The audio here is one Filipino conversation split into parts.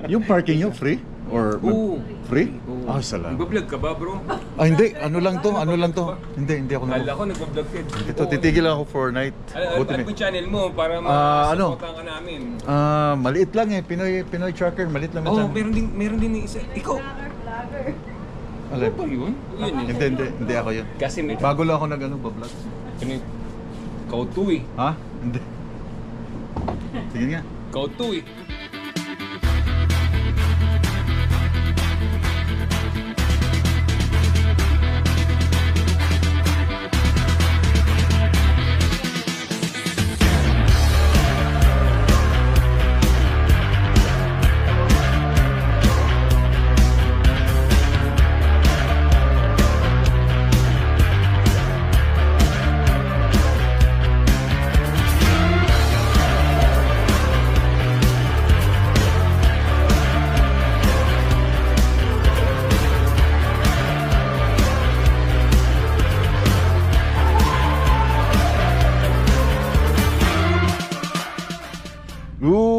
Yung parking nyo, free? Or Oo. free? Oo. Ah, salamat. Nagbablog ka ba, bro? Ah, hindi. Ano lang to? Hindi ako Kala ko nagbablog ka. Ito, titigil ako for night. Ano yung channel mo para ano? ma-supportan ka namin? Maliit lang eh. Pinoy Tracker. Maliit lang na Oh, channel. meron din isa. Ikaw. Alin? Ano ba yun? Yun eh. Hindi ako yun. Kasi may... Bago lang ako nag-vlog. Ano yun? Kautu eh. Ha? Hindi. Sige nga. Kautu eh.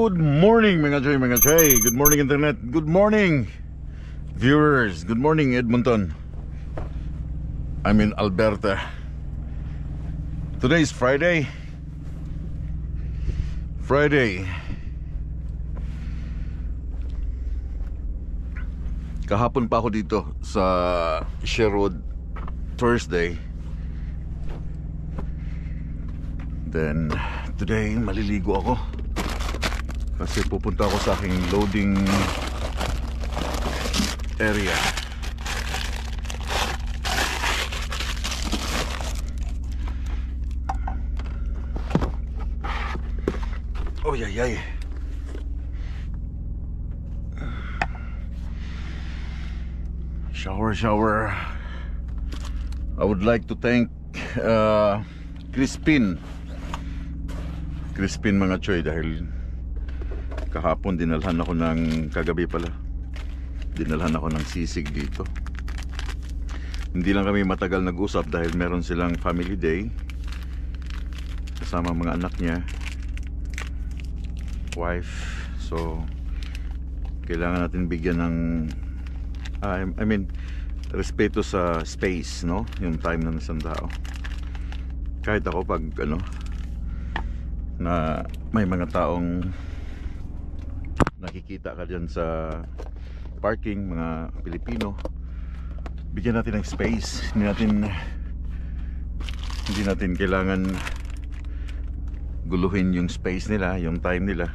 Good morning mga Jay. Good morning internet. Good morning viewers. Good morning Edmonton. I'm in Alberta. Today is Friday. Kahapon pa ako dito sa Sherwood Thursday. Then today maliligo ako. Kasi pupunta ako sa aking loading area. Oh yay. Shower. I would like to thank Crispin mga choy, dahil kahapon dinalhan ako ng, kagabi pala dinalhan ako ng sisig dito. Hindi lang kami matagal nag-usap dahil meron silang family day kasama mga anak niya, wife. So kailangan natin bigyan ng I mean respeto sa space, no? Yung time ng isang tao. Kahit ako pag na may mga taong nakikita ka dyan sa parking, mga Pilipino, bigyan natin ng space. Hindi natin kailangan guluhin yung space nila, yung time nila.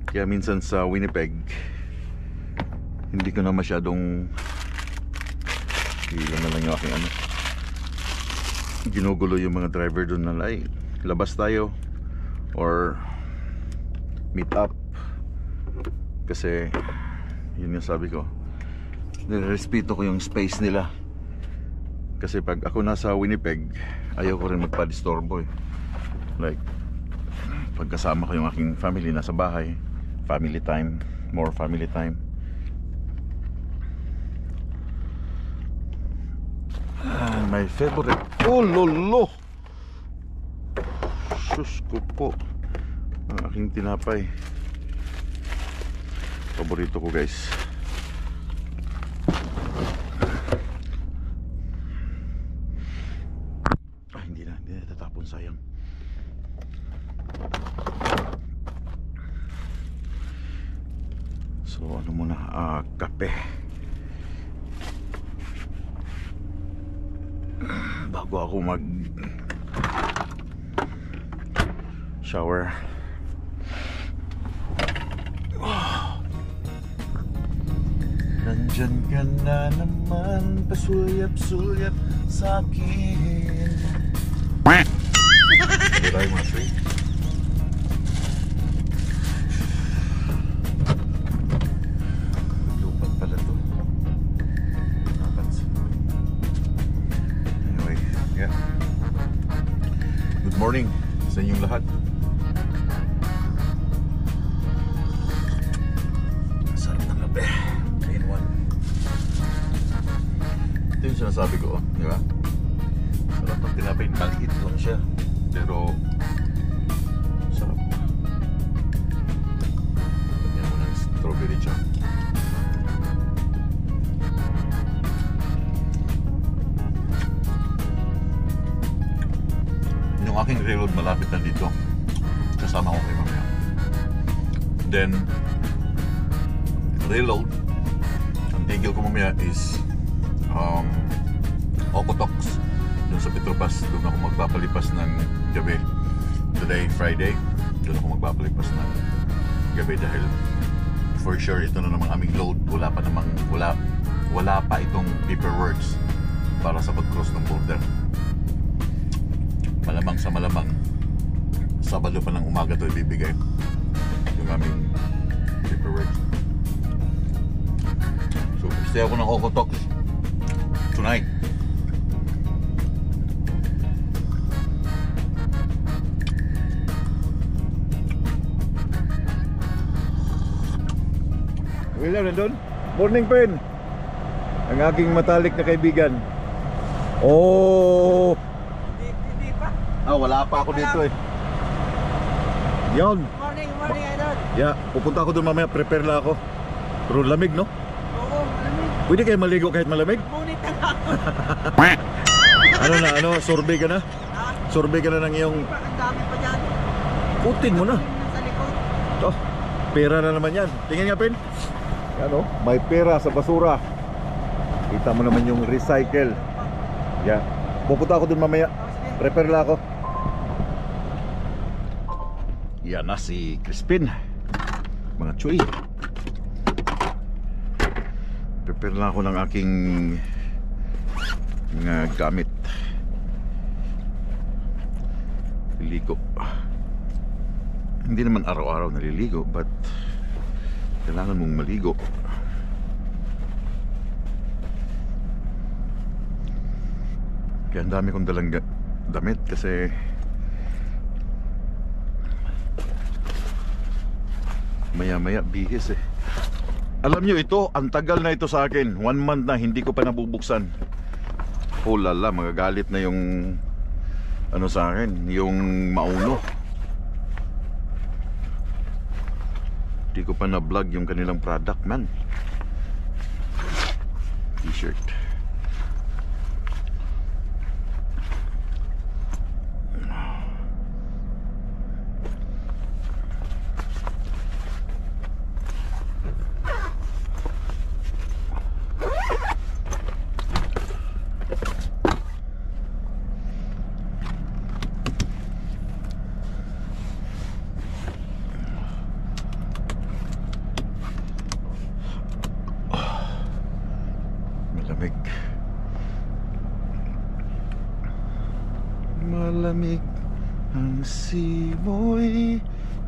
Kaya minsan sa Winnipeg hindi ko na masyadong ilan na lang yung aking ginugulo yung mga driver doon na ay labas tayo or meet up, kasi yun yung sabi ko, nirespeto ko yung space nila. Kasi pag ako nasa Winnipeg, ayaw ko rin magpa-disturbo eh. Like pagkasama ko yung aking family nasa bahay, family time, more family time. My favorite, oh lolo, sus ko po, ang aking tinapay, paborito ko guys. Hindi na tatapon, sayang. So ano muna, kape bago ako mag shower. Nandyan ka na naman, pasulyap-sulyap sa'kin. Did I must read? Lupat pala to. Anyway, yeah. Good morning sa inyong lahat. Sarap ng kape. Green one. Ito yung sinasabi ko, di ba? Sarap ng tinapay. Maliit lang siya, pero okay mamaya. Then reload. Ang tigil ko mamaya is Okotoks doon sa Petropas. Doon ako magpapalipas ng gabi. Today, Friday, doon ako magpapalipas ng gabi dahil for sure ito na namang aming load. Wala pa itong paperworks para sa pag-cross ng border. Malamang sa malamang Sabado pa ng umaga ito ibibigay yung aming paperwork. So stay ako ng Okotoks tonight. William, nandun? Morning, Pen. Ang aking matalik na kaibigan. Oh! Hindi pa. Wala pa ako dito eh. Yon. Morning, idol. Yeah, pupunta ako doon mamaya. Prepare lang ako. Pero lamig, no? Oo, malamig. Pwede kayo maligo kahit malamig? Ngunit na ako. Sorbet ka na? Ha? Sorbet ka na ng iyong... Ang dami pa dyan. Putin mo na. Sa likod. Oh, pera na naman yan. Tingnan nga, Pen. Ano? May pera sa basura. Kita mo naman yung recycle. Yeah. Pupunta ako doon mamaya. Prepare lang ako. Yan na si Crispin. Mga chuy. Prepare lang ako ng aking mga gamit. Liligo. Hindi naman araw-araw naliligo, but kailangan mong maligo. Kaya ang dami kong dalang damit kasi maya-maya bihis eh. Alam nyo ito, ang tagal na ito sa akin. 1 month na hindi ko pa nabubuksan. Oh lala, magagalit na yung ano sa akin, yung mauno. Hindi ko pa na-vlog yung kanilang product, man. T-shirt. Malamig. Malamig ang simoy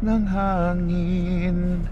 ng hangin.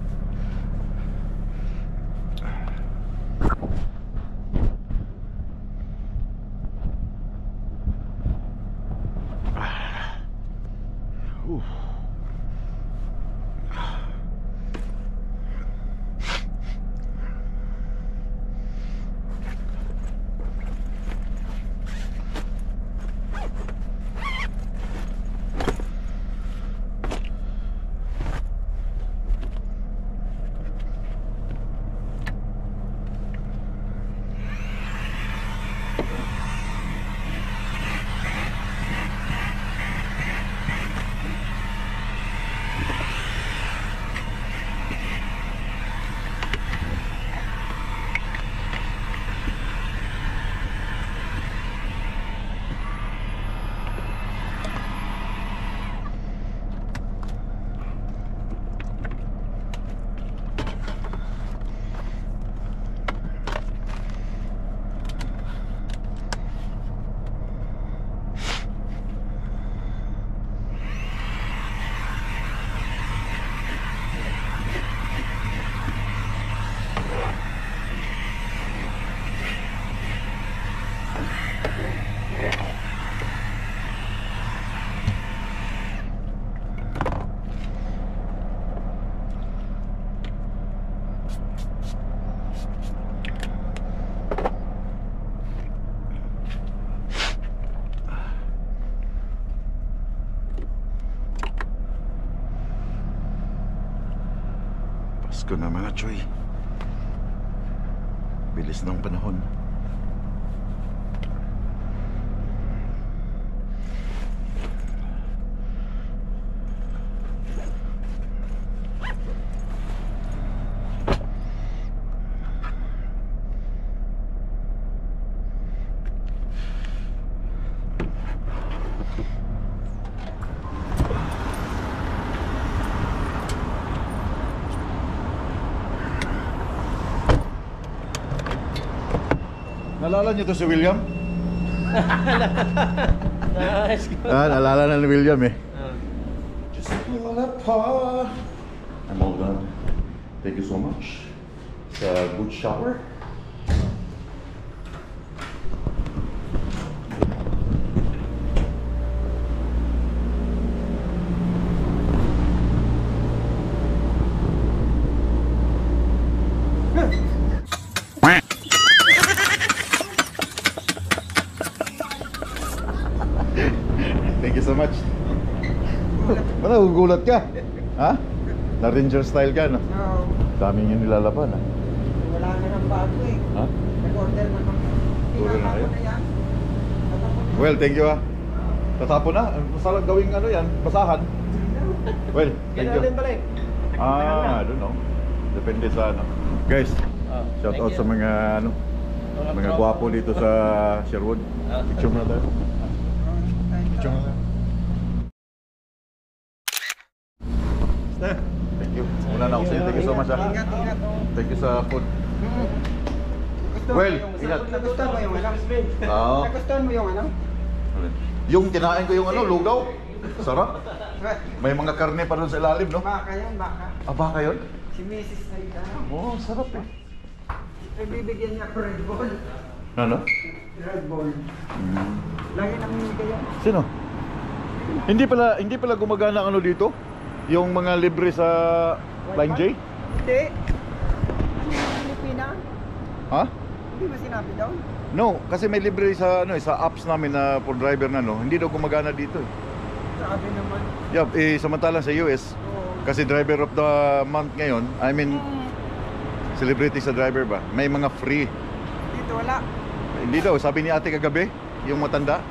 Pasko na mga choy. Bilis ng panahon. Naalala niyo to si William? Naalala na ni William eh. Just pull apart. I'm all done. Thank you so much. It's a good shower. Thank you so much. Ano, gugulat ka? Ha? Na Ranger style ka, no? Oo. Daming yung nilalaban, ha? Wala na ng bago eh. Ha? Nag-order na kami. Order na kayo? Tinatapon na yan. Tatapon na. Well, thank you, ha? Tatapon na? Masarap gawing ano yan, basahan. Well, thank you. balik. I don't know. Depende sa ano. Guys, shout out sa mga ano, mga gwapo dito sa Sherwood. Picture mo na tayo. Picture mo na tayo. Thank you. Muna na ako sa'yo. Thank you so much, ha? Ingat, ingat. Thank you sa food. Well, ingat. Nagustuhan mo yung ano? Oo. Nagustuhan mo yung ano? Yung kinain ko yung ano, lugaw. Sarap. May mga karne pa doon sa ilalim, no? Baka yan, baka. Ah, baka yun? Si Mrs. na ito. Oo, sarap eh. Ay, bibigyan niya ako Red Bull. Ano? Red Bull. Lagi namin yan. Sino? Hindi pala gumagana ang ano dito? Yung mga libre sa Line J? Hindi. Ano yung Pilipina? Ha? Hindi ba sinabi daw? No, kasi may libre sa ano sa apps namin na for driver na no. Hindi daw gumagana dito eh. Sabi naman. Yeah, samantalang sa US Oo. kasi driver of the month ngayon, I mean celebrity sa driver ba? May mga free. Dito wala. Hindi daw, sabi ni ate kagabi, yung matanda.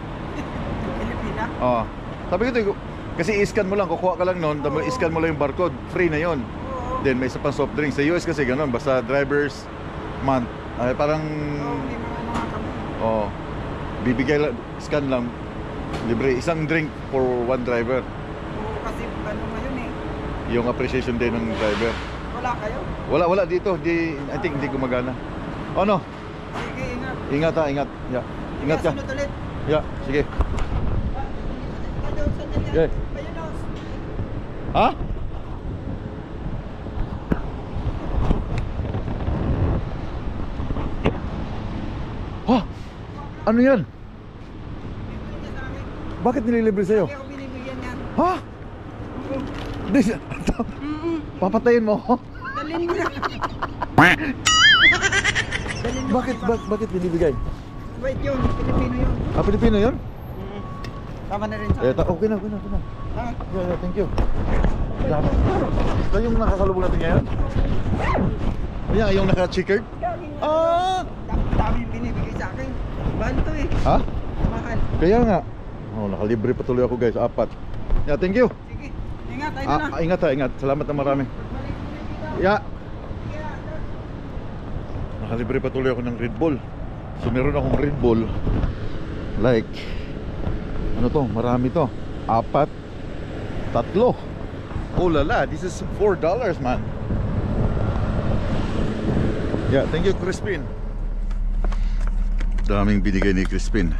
Pilipina. Oh. Sabi ko kasi i-scan mo lang, kukuha ka lang noon, i-scan mo lang yung barcode, free na yon. Oo. Then may isa pang soft drink. Sa US kasi ganun, basta driver's month. Ay, parang Oo, hindi mo na kami. oh, bibigay lang, scan lang, libre, isang drink for one driver. Oo, kasi ano ngayon eh. Yung appreciation day ng driver. Wala kayo. Wala dito, I think hindi gumagana. Oh no, Sige, ingat. ingat ha, ingat. Yeah. Ingat ka. Sunod ulit. Yeah, sige. Doon sa dali. Okay. Ayun o. Ha? Ha? Ano yan? Bibigyan sa akin. Bakit nililibre sa'yo? Kaya ako binibigyan yan. Ha? Papatayin mo ako? Dalhin mo na. Dalhin mo. Bakit binibigay? Wait yun. Pilipino yun. Ah, Pilipino yun? Tama na rin sa Okay na. Ha? Yeah, thank you. Dami. Ito yung nakasalubong natin ngayon? Yeah, yung naka-checkered? Ah! Dami yung binibigay sa akin. Banto eh. Ha? Mahal. Kaya nga. Oh, nakalibre pa tuloy ako guys, 4. Yeah, thank you. Sige. Ingat. Tayo na. Ingat ha, ingat. Salamat na marami. Yeah. Nakalibre pa tuloy ako ng Red Bull. So meron akong Red Bull. Like, ano to? Marami to. 4. 3. Oh lala, this is $4 man. Yeah, thank you Crispin. Daming binigay ni Crispin.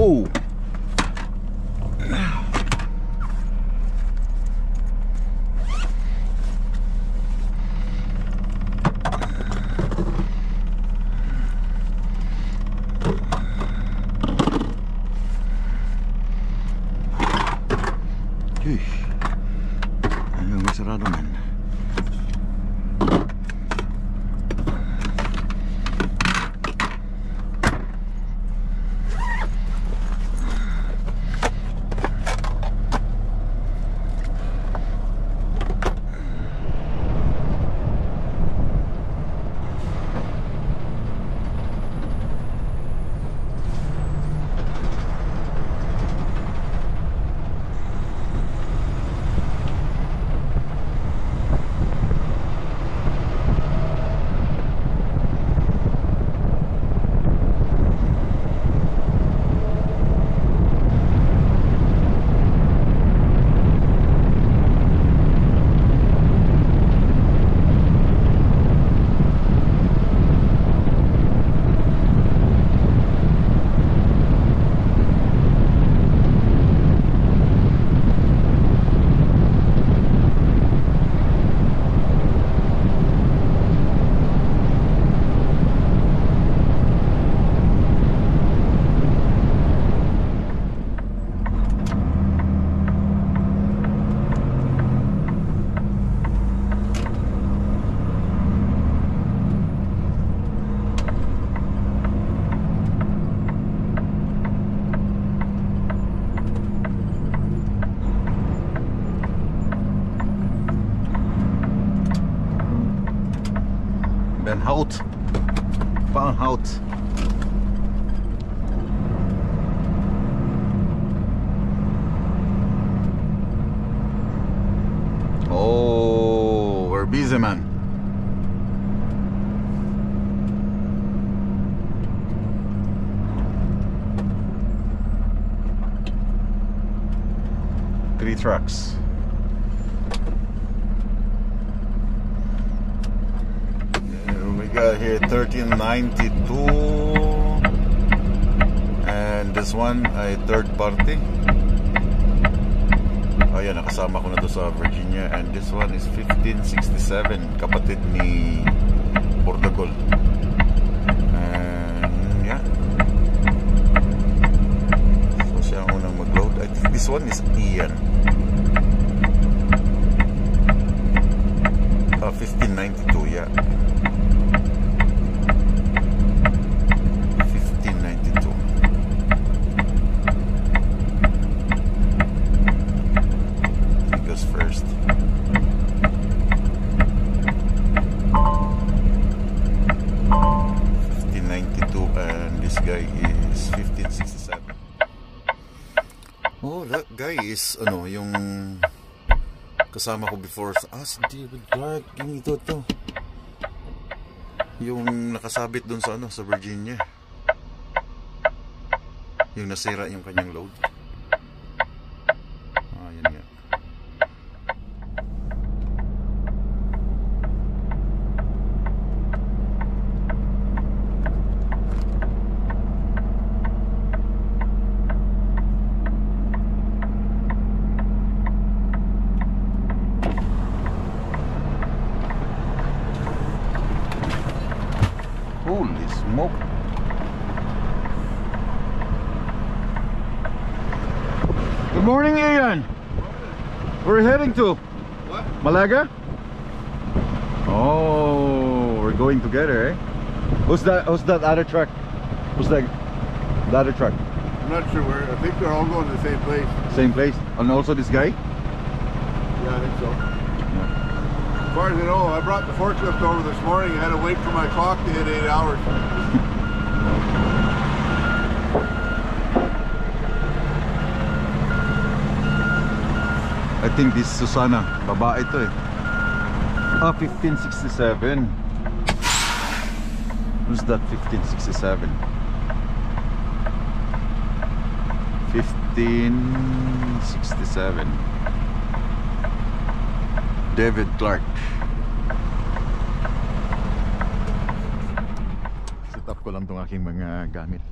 Oh. Ayun, may sarado man. Paanhout. Paanhout. Oh, we're busy, man. Three trucks. We got here 1392, and this one ay third party. Ayan, nakasama ko na to sa Virginia, and this one is 1567, kapatid ni Portagol. And yeah, so siya ang unang mag-load. I think this one is Ian. 1592, yeah. 1592. He goes first. And this guy is 1567. Oh, that guy is ano, yung kasama ko before sa si David Clark, yung ito yung nakasabit dun sa ano, sa Virginia, yung nasira yung kanyang load. Yan nga. Holy smoke. Good morning, Ian. Where are we heading to? What? Malaga? Oh, we're going together, eh? Who's that other truck? Who's that? The other truck? I'm not sure where. I think they're all going to the same place. Same place? And also this guy? Yeah, I think so. As far as I know, I brought the forklift over this morning. I had to wait for my clock to hit 8 hours. I think this Susana, babae ito eh. 1567. Who's that 1567? 1567. David Clark. Set up ko lang tong aking mga gamit.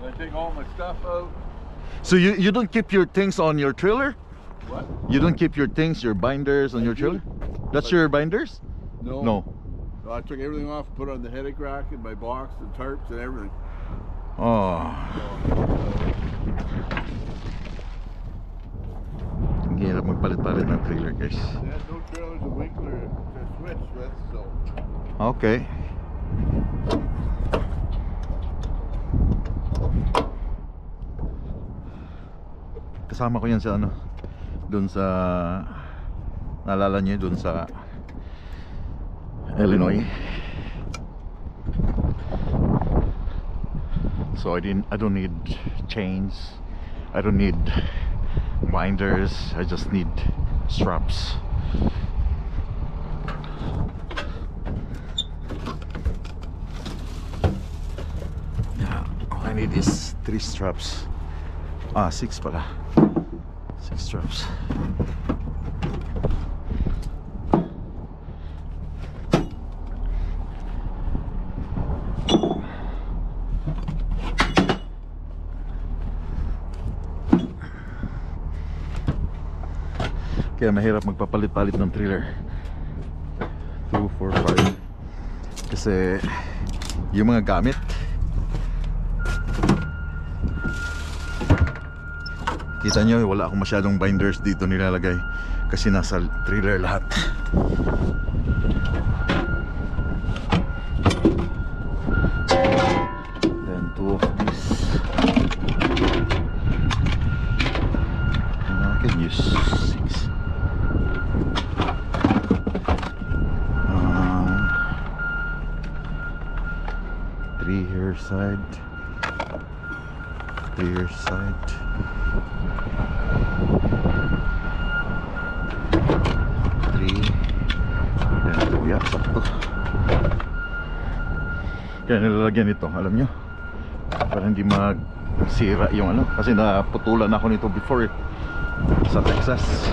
I take all my stuff out. So you don't keep your things on your trailer? What? You don't keep your things, your binders on your trailer? That's your binders? No. No. So I took everything off, put it on the headache rack in my box, and tarps and everything. Oh. Ang hirap magpalit-palit ng trailer, guys. They had no trailers and Winkler to switch with, so. Okay. Kasama ko yan sa ano, dun sa, naalala niyo dun sa Illinois. So I don't need chains, I don't need binders, I just need straps. Yeah, all I need is 3 straps. 6 pala. 6 straps. Kaya mahirap magpapalit-palit ng trailer. 2, 4, 5. Kasi yung mga gamit, kita nyo, wala akong masyadong binders dito nilalagay kasi nasa trailer lahat. Then 2 of these. And I can use 6. 3 here side. 3 here side. 3. Yan, yeah, sakto. Kaya nilalagyan ito, alam nyo, para hindi magsira yung ano, kasi naputulan ako nito before sa Texas.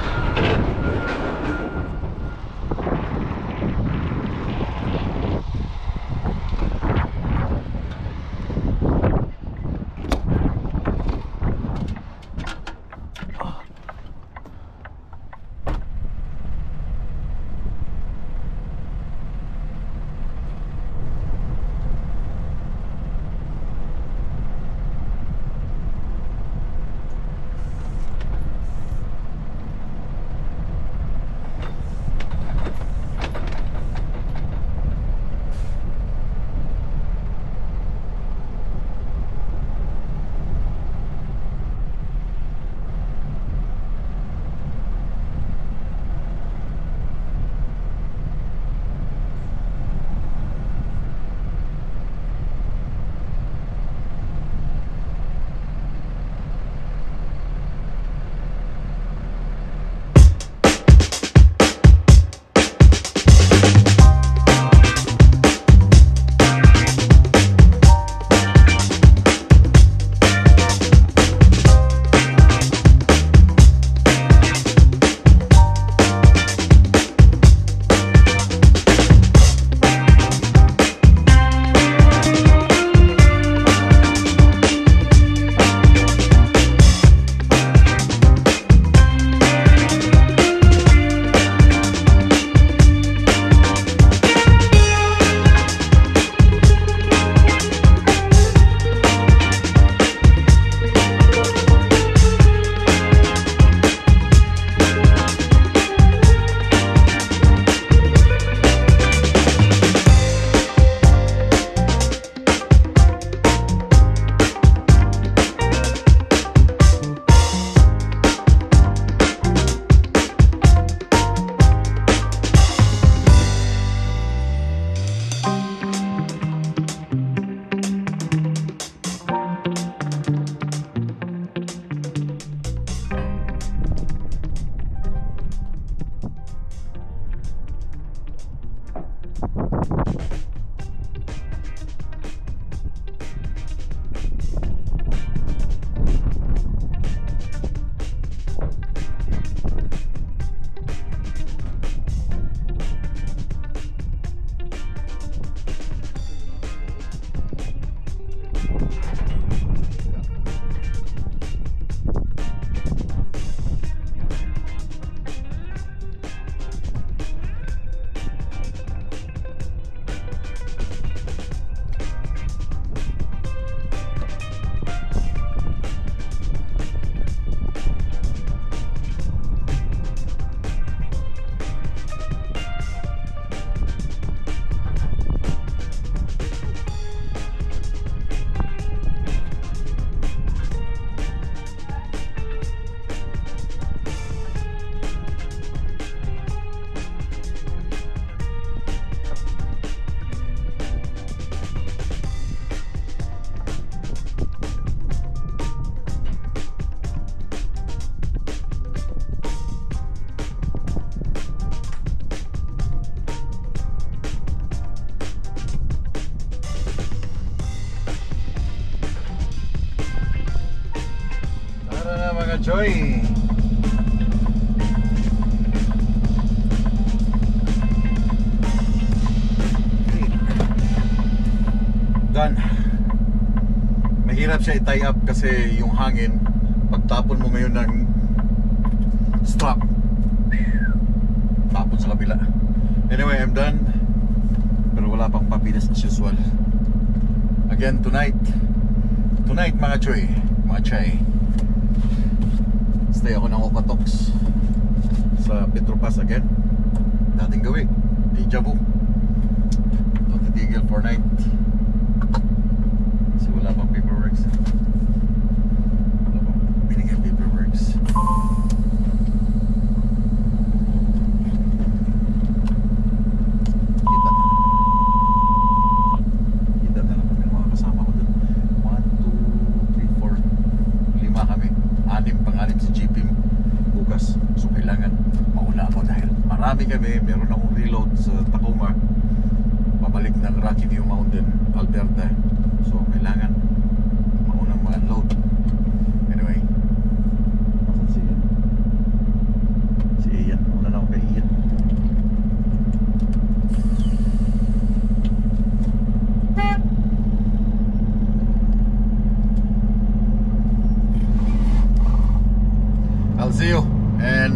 Joy. Done. Mahirap siya i-tie up kasi yung hangin, pagtapon mo ngayon ng strap, tapon sa kabila. Anyway, I'm done. Pero wala pang papilas as usual. Again, tonight mga choy, mga chay, stay ako ng Okatoks sa Petropas again. Dating gawin, deja vu. Ito titigil for night kasi wala pang paperworks. Wala pang binigay paperworks. Kita na lang kami mga then Alberta. So kailangan maunang ma-unload. Anyway, nasan si Ian? Si Ian, una na ako kay Ian. I'll see you and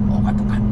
ukat-ukat.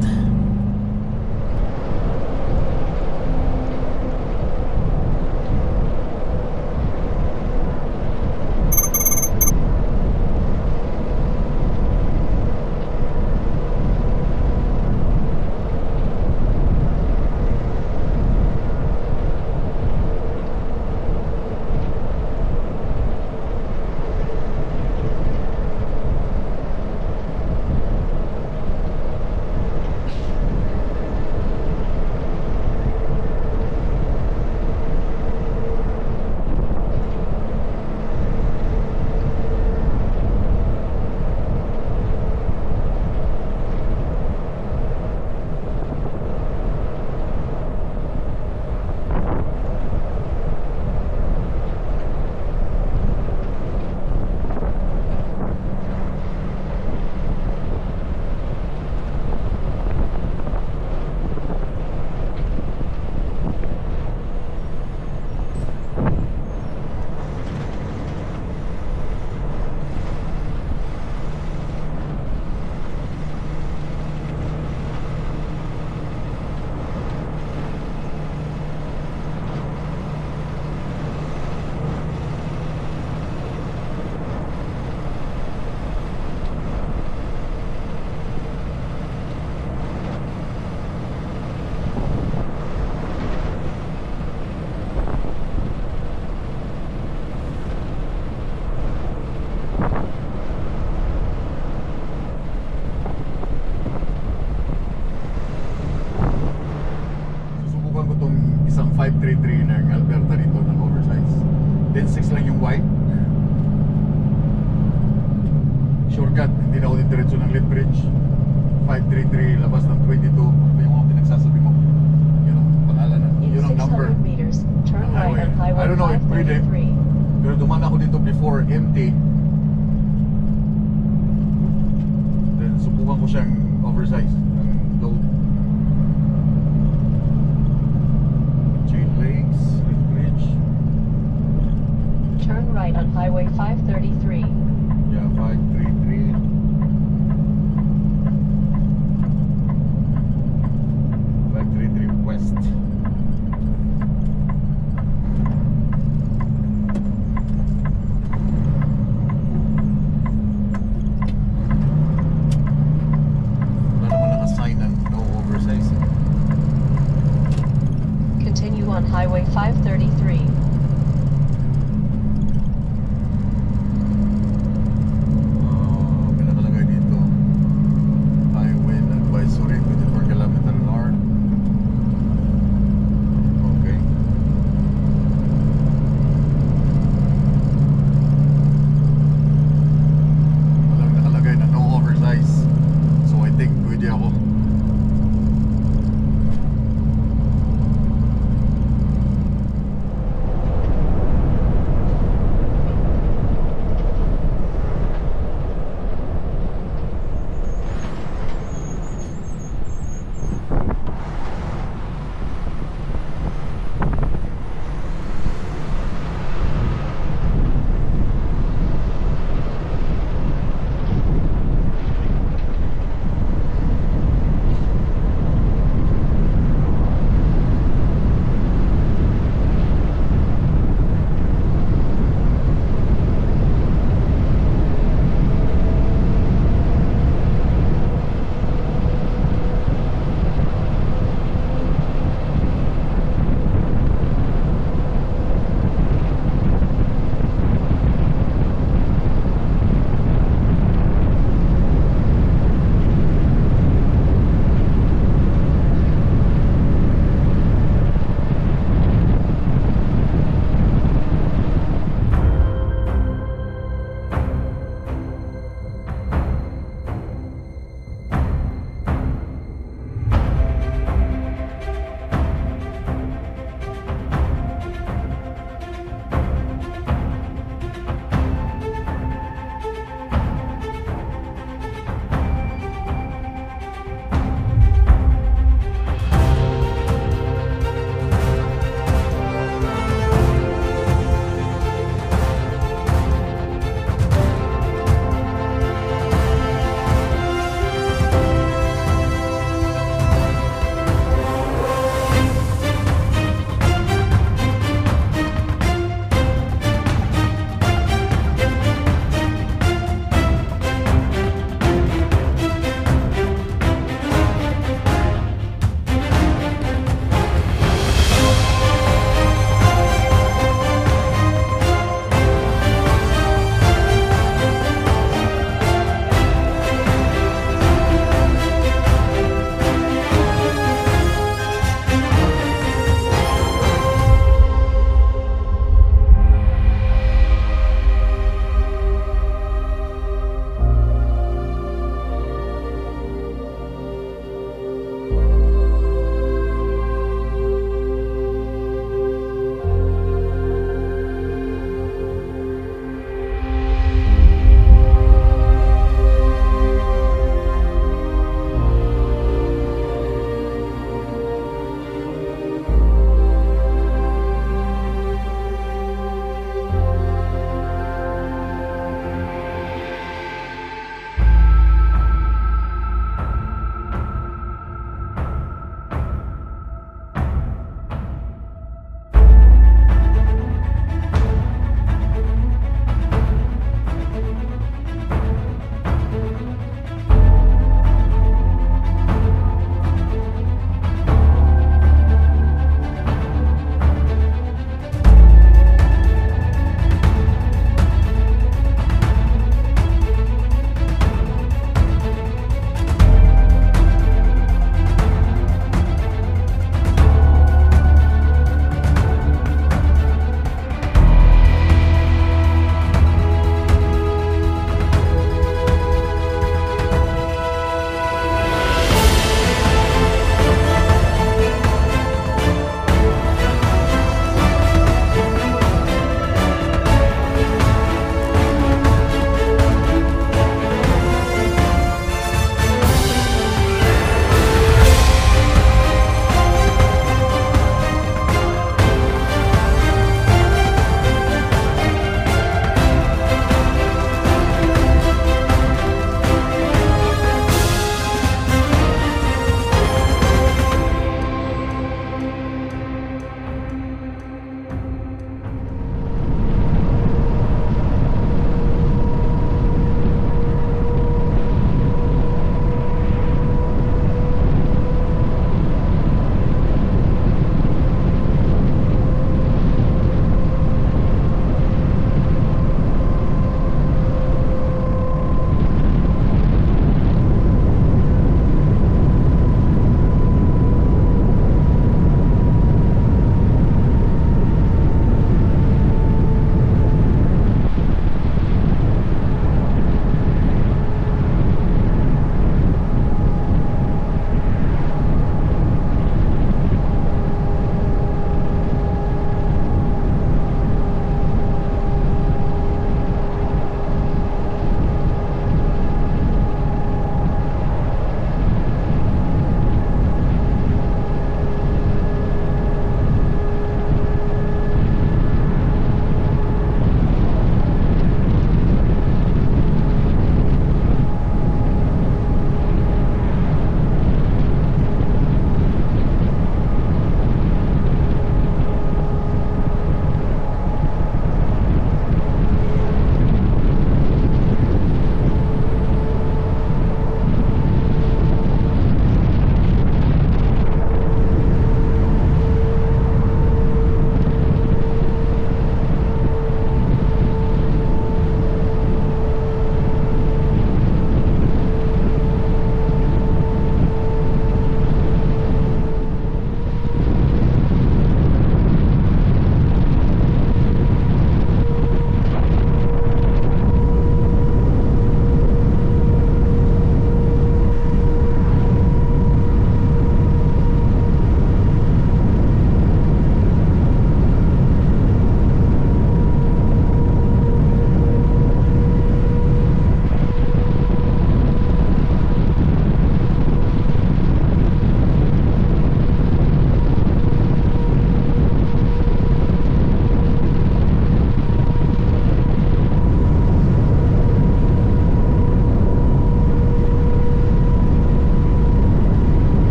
Susubukan ko tong isang 533 ng Alberta dito ng oversize. Then 6 lang yung white. Shortcut, hindi na ako diretso ng Lethbridge. 533, labas ng 22. Ano ba yung mga pinagsasabi mo? Yun ang pangalan na. Yun ang number. Meters, turn right on I Highway don't know if pwede. 533. Pero dumaan ako dito before empty. Then subukan ko siyang oversize ng load. Chain Lakes, Lethbridge. Turn right on Highway 533. Yeah, 533. 533 West. Wala naman naka-sign ng no oversize. Continue on Highway 533.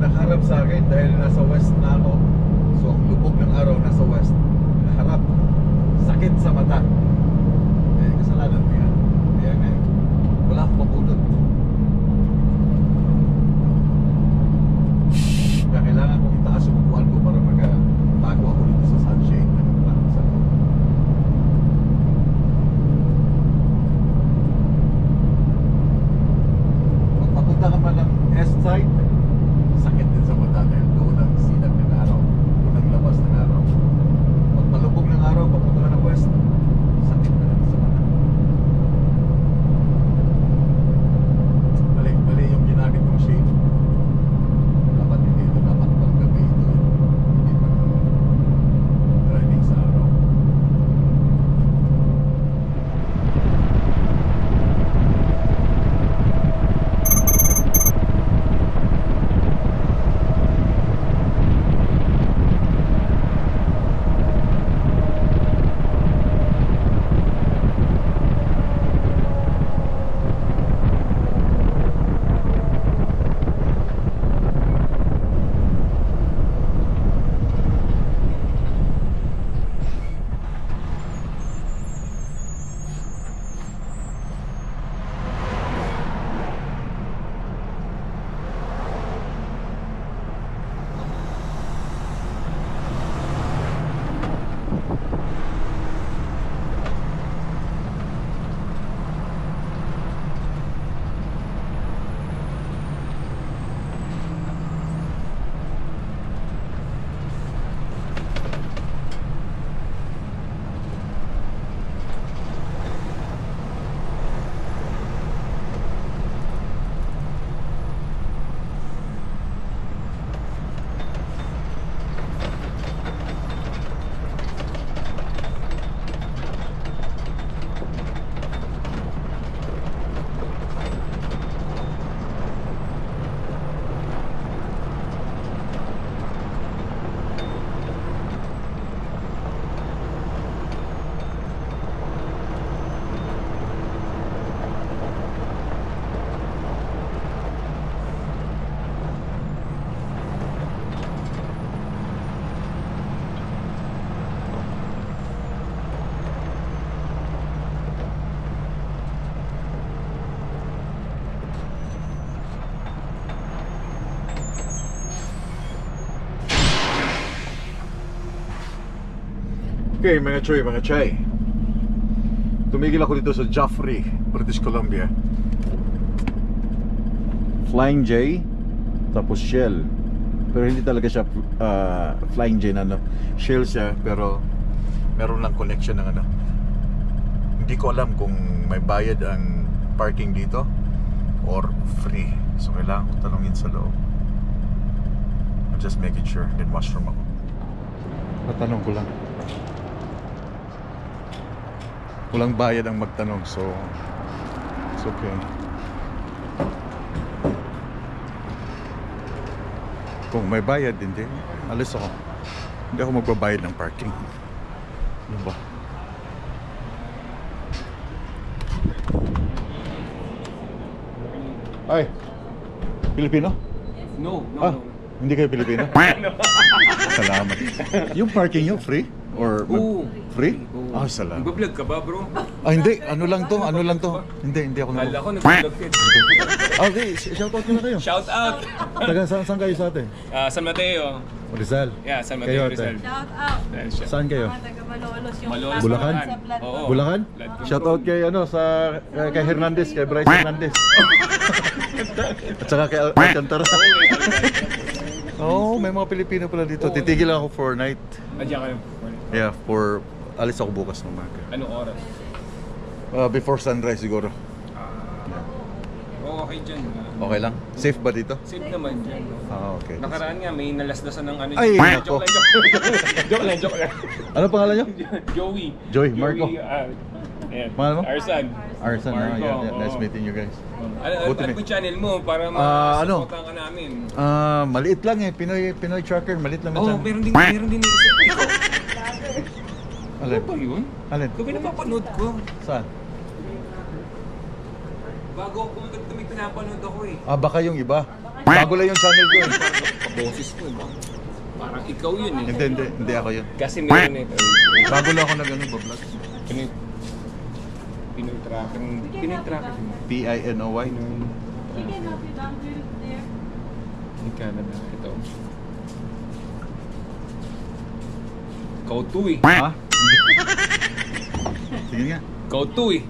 nakaharap sa akin dahil nasa west na ako. So ang lubog ng araw nasa west. Naharap. Sakit sa mata. Eh, kasalanan mo yan. Kaya nga, wala akong mapulot. Kaya kailangan kong itaas yung upuan ko para magtago ako dito sa sunshade. Sa loob. Pag papunta ka man ng east side, sakit din sa mata dahil doon ang sinag ng araw. Doon ang labas ng araw. Pag malubog ng araw, papunta ka ng west, sakit na rin sa mata. Mali yung ginamit kong shade. Dapat hindi ito, dapat paggabi ito. Hindi pag driving sa araw. Okay, mga choy, mga chay. Tumigil ako dito sa Joffre, British Columbia. Flying J, tapos Shell. Pero hindi talaga siya Flying J na ano. Shell siya, pero meron lang connection ng ano. Hindi ko alam kung may bayad ang parking dito or free. So kailangan ko tanongin sa loob. I'm just making sure. Then mushroom ako. Patanong ko lang. Walang bayad ang magtanong, so it's okay. Kung may bayad, hindi. Alis ako. Hindi ako magbabayad ng parking. Ano ba? Ay, Pilipino? No. Hindi kayo Pilipino? Salamat. Yung parking nyo, free? Or Oo. free? Ah, salamat. Nagbablog ka ba, bro? Ah, hindi. Ano lang to? Hindi ako Kala ko nag-vlog ka. Okay, shoutout ko na kayo. Shout out! Taga saan kayo sa atin? San Mateo. Rizal. Yeah, San Kayo, Mateo, Rizal. Shout out. Saan kayo? Mga taga Malolos yung Malolos, Bulacan? sa Blood. Oo. Bulacan? Shoutout kay kay Hernandez, kay Bryce Hernandez. At saka kay Alcantara. Oh, may mga Pilipino pala dito. Titigil lang ako for night. Adya kayo. Yeah, alis ako bukas ng umaga. Anong oras? Before sunrise siguro. Okay dyan. Okay lang? Safe ba dito? Safe naman dyan. Ah, okay. Nakaraan nga, may nalasdasan ng ano. Ay, nako. Joke lang. Ano pangalan nyo? Joey. Marco. Ayan. Pangalan mo? Arsan. Arsan, Marco, yeah. Nice oo. meeting you guys. Ano Buti yung channel mo para ano? ma-supportan ka namin? Maliit lang eh. Pinoy Trucker. Maliit lang na Oh, channel. meron din isa. Alin? Ano ba yun? Alin? Kung pinapapanood ko. Saan? Bago ako pumunta dito, may pinapanood ako eh. Ah, baka yung iba. Baka Bago lang yung channel ko eh. Boses ko eh. Parang ikaw yun eh. Hindi ako yun. Kasi meron eh. Bago lang ako nag-vlog. Pinoy tracker. Pinoy tracker. P-I-N-O-Y. In Canada. Ito. Ikaw to eh. Ha? Sige nga. Ikaw to eh.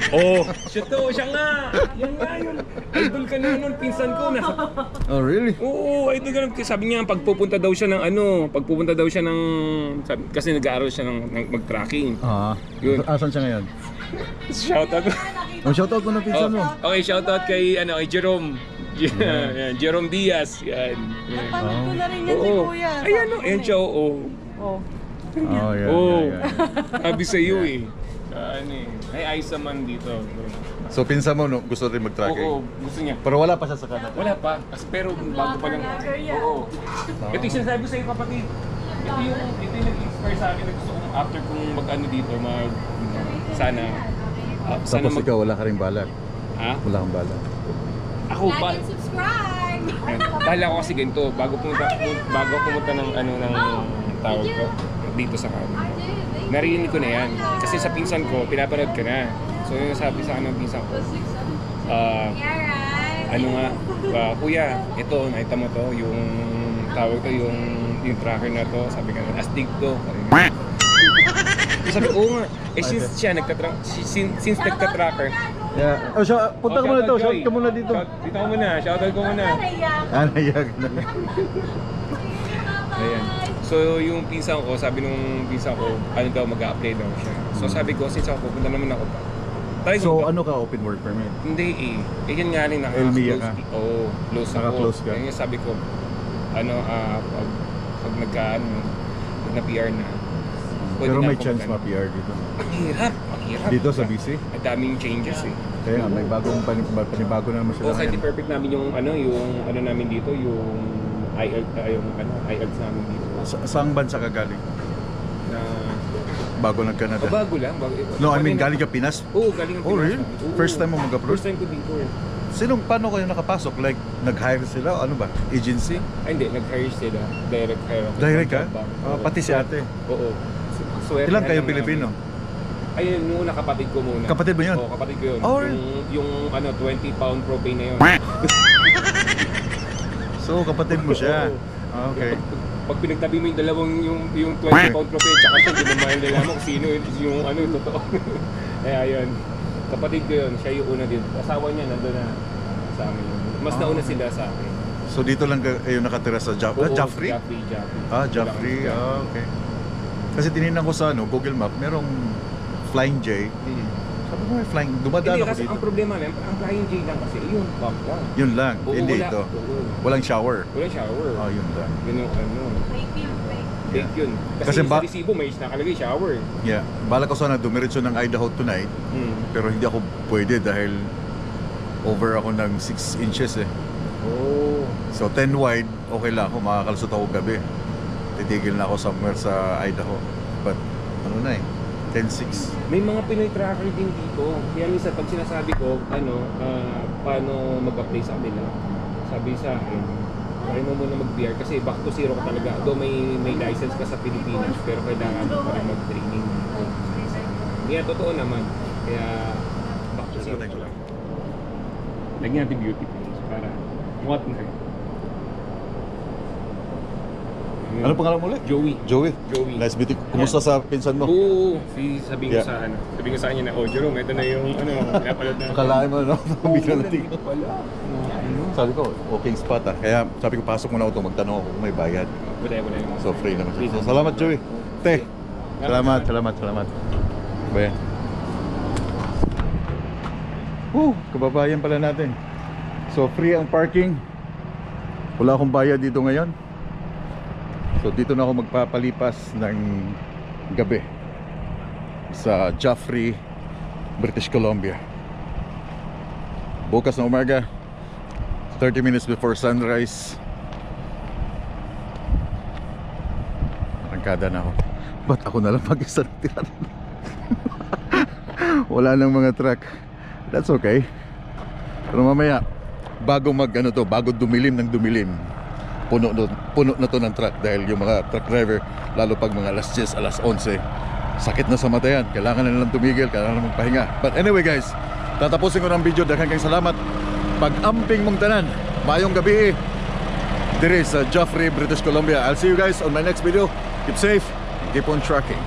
Oh. Siya nga! Yan nga yun! Idol ka na nun, pinsan ko. Oh, really? Oo, idol ka na. Sabi niya, pagpupunta daw siya ng kasi nag-aaral siya ng mag-tracking. Yun. Asan siya ngayon? Shoutout. Oh, shoutout mo na pinsan mo. Okay, shoutout kay Jerome. Yan, Jerome Diaz. Yan. Napanood ko na rin yan si Oo. Kuya. Ayan o, ayan siya, oo. Oh. Oh, yeah. Oo. Sabi sa iyo eh. Ay ayos naman dito. So pinsan mo no, gusto rin mag-tracking? Oo, gusto niya. Pero wala pa siya sa Canada. Wala pa, pero bago pa lang. Oo. Ito yung sinasabi ko sa iyo, kapatid. Ito yung nag-inspire sa akin na gusto kong after kong mag-ano dito, sana Tapos ikaw, wala ka rin balak? Ha? Wala kang balak? Ako ba? Subscribe! Bahala ko kasi ganito, bago pumunta ng tawag ko dito sa Canada. Narinig ko na yan. Kasi sa pinsan ko, pinapanood ka na. So yung sabi sa akin ng pinsan ko, kuya, ito, nakita mo to, yung tawag to, yung tracker na to, sabi ka na, astig to. Sabi ko, oo nga, since siya since nagka-tracker. Yeah. Oh, punta ka muna dito, shout ka muna dito. Dito ka muna, shoutout ko muna. Naiyak na. Ayan. So yung pinsan ko, sabi nung pinsan ko, ano daw, mag-a-apply daw siya. So sabi ko, since ako, pupunta naman ako pa. So ano ka, open work permit? Hindi eh. Yan nga rin, Elmia ka? Oo, close ako. Naka-close ka? Kaya sabi ko, pag na-PR na, pwede Pero na may ako chance mag-ano. ma-PR dito. Ang hirap. Dito sa BC? Ang daming changes eh. Kaya nga, may panibago na naman sila. Okay, perfect namin yung namin dito, yung IELTS namin dito. Saang bansa ka galing? Na Bago nag-Canada? bago lang. No, I mean galing ka Pinas? Oo, galing ang Oh, Pinas. really? Oo. First time mo mag-approach? First time ko dito eh. Paano kayo nakapasok? Like, nag-hire sila? Ano ba? Agency? Ay hindi, nag-hire sila. Direct hire ako. Direct ka? Job bank. Oo. Pati si ate? Oo. Swerte Ilan na kayo lang Pilipino? namin. Ayun, muna kapatid ko muna. Kapatid mo yun? Oo, kapatid ko yun. Oh, yung 20-pound propane na yun. So, kapatid mo siya? Oo. Okay. Pag pinagtabi mo yung dalawang yung 20-pound propane tsaka siya, hindi mo malalaman kung sino yung totoo. Kaya yun. Kapatid ko yun, siya yung una din. Asawa niya nandun na sa amin. Mas nauna sila sa akin. So, dito lang kayo nakatira sa Oo, Jaffrey? Jaffrey. Jaffrey. Okay. Kasi tinignan ko sa Google Map, merong Flying J. Sabi ko, may flying, dumadaan Hindi, ako kasi dito. ang problema lang, ang Flying J lang kasi, yun, bump lang. Yun lang, Oo, hindi wala. ito. Oo. Walang shower. Walang shower. Oh, yun lang. Yun yung fake yun. Kasi Kasi sa resibo may nakalagay shower. Yeah. Bala ko sana dumiretso ng Idaho tonight, pero hindi ako pwede dahil over ako ng 6 inches eh. Oh. So 10 wide, okay lang ako, makakalusot ako gabi. Titigil na ako somewhere sa Idaho. But ano na eh, 10-6. May mga Pinoy tracker din dito. Kaya minsan pag sinasabi ko, paano mag-apply sa kanila, sabi sa akin, try mo muna mag-PR kasi back to zero ka talaga. Although may license ka sa Pilipinas, pero kailangan mo pa rin mag-training dito. Yeah, totoo naman. Kaya back to zero ka lang. Lagyan natin beauty please para what na rin. Ano pangalan mo ulit? Joey. Joey. Joey. Nice meeting. Kumusta sa pinsan mo? Oo, sabihin ko Yeah. sabihin ko sa kanya na, oh Jerome, ito na yung pinapalad na. Akalain mo, no? Bigla na dito pala. Sabi ko, okay spot ah. Kaya sabi ko, pasok muna ako ito, magtanong ako kung may bayad. Wala naman. So free naman siya. So, salamat Joey. Te. Salamat. Bayan. Kababayan pala natin. So free ang parking. Wala akong bayad dito ngayon. So dito na ako magpapalipas ng gabi sa Jaffrey, British Columbia. Bukas na umaga, 30 minutes before sunrise, arangkada na ako. Ba't ako na lang mag-isa ng tirada? Wala nang mga truck. That's okay. Pero mamaya bago bago dumilim ng dumilim, puno na to ng truck, dahil yung mga truck driver, lalo pag mga alas 10, alas 11, sakit na sa mata yan, kailangan na nilang tumigil, kailangan na magpahinga. But anyway guys, tatapusin ko ng video. Daghang kayong salamat. Pag-amping mong tanan, mayong gabi dire sa Joffre, British Columbia. I'll see you guys on my next video. Keep safe and keep on trucking.